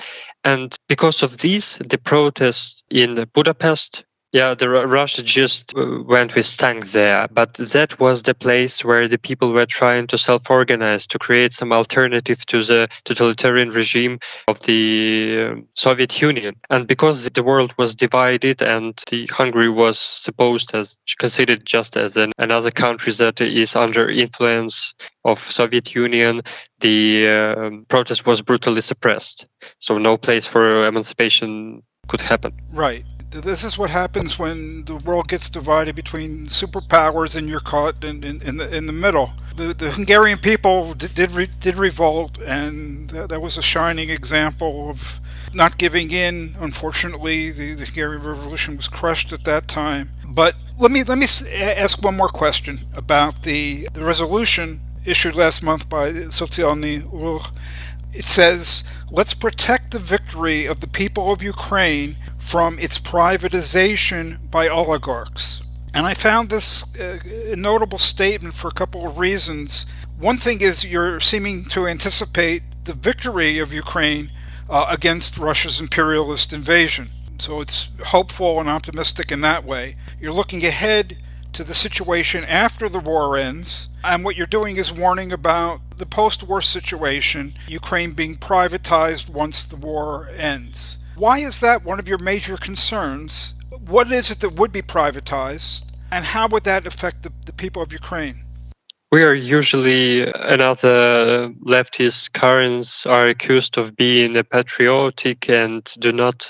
And because of this, the protests in Budapest Yeah, Russia just went with tanks there, but that was the place where the people were trying to self-organize to create some alternative to the totalitarian regime of the Soviet Union. And because the world was divided and the Hungary was supposed as considered just as another country that is under influence of Soviet Union, the protest was brutally suppressed. So no place for emancipation could happen. Right. This is what happens when the world gets divided between superpowers and you're caught in the middle. The Hungarian people did revolt, and that was a shining example of not giving in. Unfortunately, the Hungarian Revolution was crushed at that time. But let me ask one more question about the resolution issued last month by Sotsialnyi Rukh. It says, let's protect the victory of the people of Ukraine from its privatization by oligarchs. And I found this a notable statement for a couple of reasons. One thing is you're seeming to anticipate the victory of Ukraine against Russia's imperialist invasion. So it's hopeful and optimistic in that way. You're looking ahead to the situation after the war ends, and what you're doing is warning about the post-war situation, Ukraine being privatized once the war ends. Why is that one of your major concerns? What is it that would be privatized, and how would that affect the people of Ukraine? We are usually, another leftist currents are accused of being patriotic and do not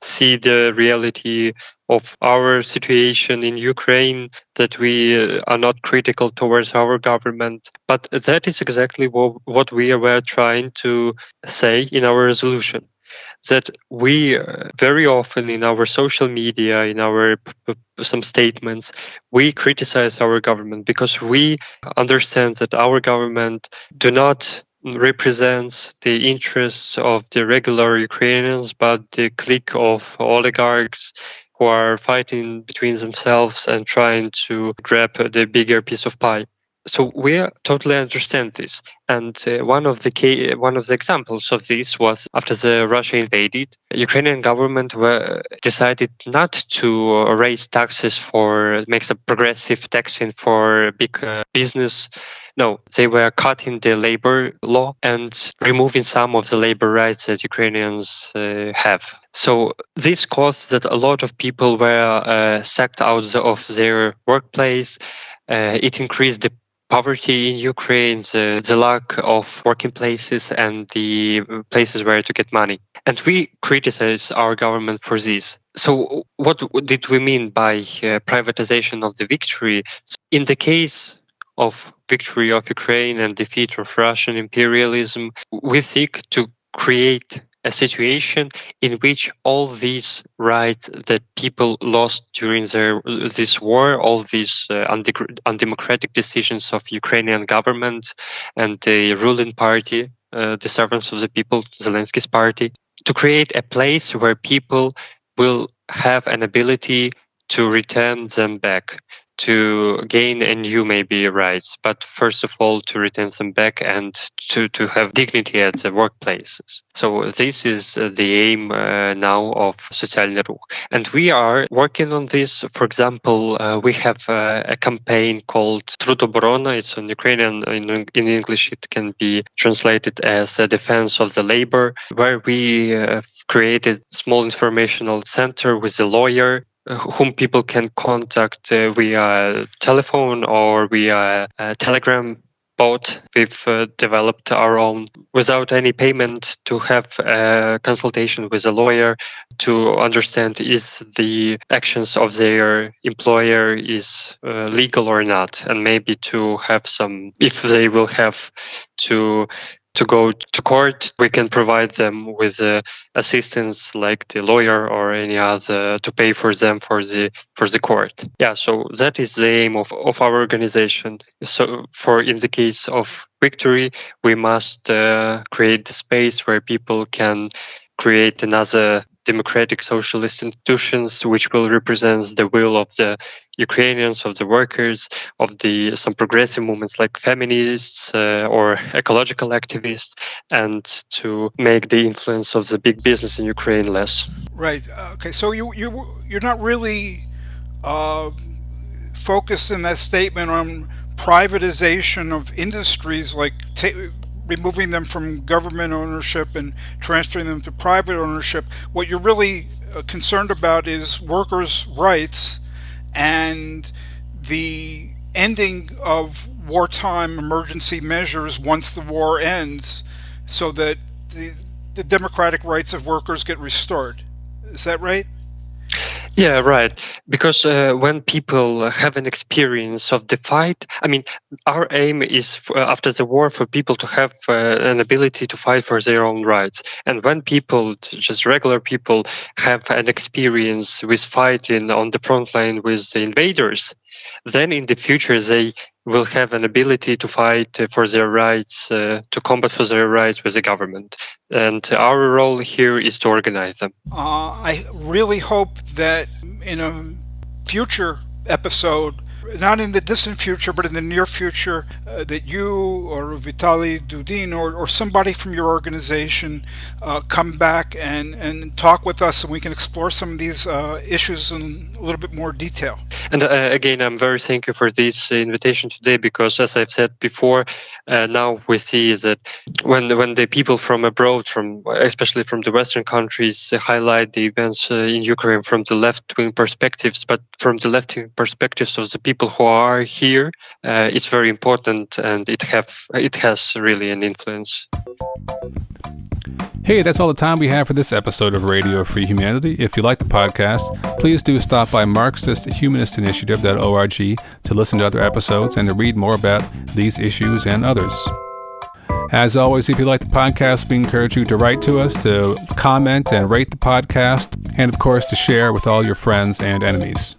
see the reality of our situation in Ukraine, that we are not critical towards our government. But that is exactly what we were trying to say in our resolution. That we very often in our social media, in our some statements, we criticize our government because we understand that our government do not represents the interests of the regular Ukrainians, but the clique of oligarchs who are fighting between themselves and trying to grab the bigger piece of pie. So we totally understand this, and one of the examples of this was after the Russia invaded, Ukrainian government decided not to raise taxes make some progressive taxing for big business. No, they were cutting the labor law and removing some of the labor rights that Ukrainians have. So this caused that a lot of people were sacked out of their workplace. It increased the poverty in Ukraine, the lack of working places and the places where to get money. And we criticize our government for this. So what did we mean by privatization of the victory? In the case of victory of Ukraine and defeat of Russian imperialism, we seek to create a situation in which all these rights that people lost during this war, all these undemocratic decisions of Ukrainian government and the ruling party, the servants of the people, Zelensky's party, to create a place where people will have an ability to return them back, to gain a new maybe rights, but first of all to return them back and to have dignity at the workplaces. So this is the aim now of Sotsialnyi Rukh. And we are working on this. For example, we have a campaign called Trudoborona. It's on Ukrainian. In English it can be translated as a defense of the labor, where we created a small informational center with a lawyer whom people can contact via telephone or via Telegram bot. We've developed our own without any payment to have a consultation with a lawyer to understand is the actions of their employer is legal or not, and maybe to have some, if they will have to go to court, we can provide them with assistance like the lawyer or any other to pay for them for the court. Yeah, so that is the aim of our organization. So in the case of victory, we must create the space where people can create another democratic socialist institutions which will represent the will of the Ukrainians, of the workers, of some progressive movements like feminists or ecological activists, and to make the influence of the big business in Ukraine less. Right. Okay. So you're not really focused in that statement on privatization of industries, like removing them from government ownership and transferring them to private ownership. What you're really concerned about is workers' rights and the ending of wartime emergency measures once the war ends, so that the democratic rights of workers get restored. Is that right? Yeah, right. Because when people have an experience of the fight, I mean, our aim is after the war for people to have an ability to fight for their own rights. And when people, just regular people, have an experience with fighting on the front line with the invaders, then in the future they will have an ability to fight for their rights, to combat for their rights with the government. And our role here is to organize them. I really hope that in a future episode, not in the distant future, but in the near future, that you or Vitaly Dudin or somebody from your organization come back and talk with us, and we can explore some of these issues in a little bit more detail. And again, I'm very thankful for this invitation today, because as I've said before, now we see that when the people from abroad, especially from the Western countries, highlight the events in Ukraine from the left-wing perspectives, but from the left-wing perspectives of the people who are here, it's very important, and it has really an influence. Hey, that's all the time we have for this episode of Radio Free Humanity. If you like the podcast, please do stop by Marxist-Humanist Initiative.org to listen to other episodes and to read more about these issues and others. As always, if you like the podcast, we encourage you to write to us, to comment and rate the podcast, and of course to share with all your friends and enemies.